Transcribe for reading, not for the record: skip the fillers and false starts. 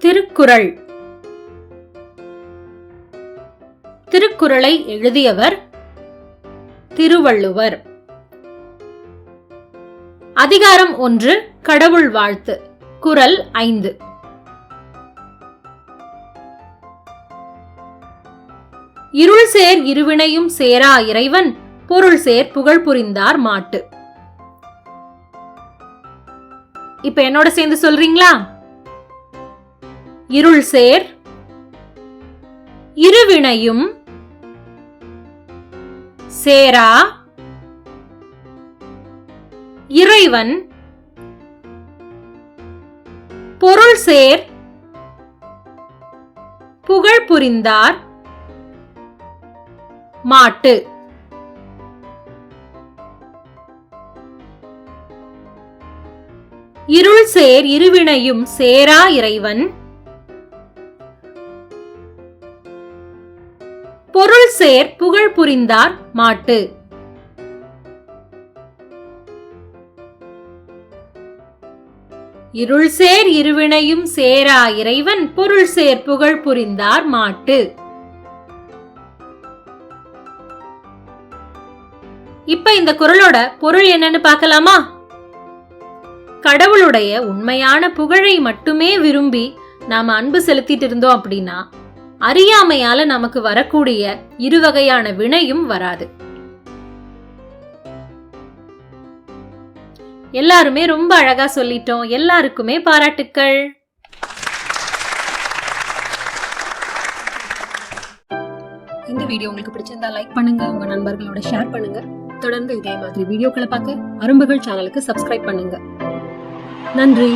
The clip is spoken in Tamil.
திருக்குறள். திருக்குறளை எழுதியவர் திருவள்ளுவர். அதிகாரம் 1, கடவுள் வாழ்த்து. குறள் 5. இருள் சேர் இருவினையும் சேரா இறைவன் பொருள் சேர் புகழ் புரிந்தார் மாட்டு. இப்ப என்னோட சேர்ந்து சொல்றீங்களா? இருள் சேர் இருவினையும் சேரா இறைவன் பொருள் சேர் புகழ் புரிந்தார் மாட்டு. இருள் சேர் இருவினையும் சேரா இறைவன் பொருள் சேர் புகழ் புரிந்தார் மாட்டு. இருள் சேர் இருவினையும் சேரா இறைவன் பொருள் சேர் புகழ் புரிந்தார் மாட்டு. இப்ப இந்த குறளோட பொருள் என்னன்னு பார்க்கலாமா? கடவுளுடைய உண்மையான புகழை மட்டுமே விரும்பி நாம அன்பு செலுத்திட்டு இருந்தோம் அப்படின்னா அறியாமையால நமக்கு வரக்கூடிய இருவகையான வினையும் வராது. எல்லாருமே ரொம்ப அழகா சொல்லிட்டோம். எல்லாருக்குமே பாராட்டுக்கள். இந்த வீடியோ உங்களுக்கு பிடிச்சிருந்தா லைக் பண்ணுங்க, உங்க நண்பர்களோட ஷேர் பண்ணுங்க. தொடர்ந்து இதே மாதிரி வீடியோக்களை பார்க்க அரும்புகள் சேனலுக்கு சப்ஸ்கிரைப் பண்ணுங்க. நன்றி.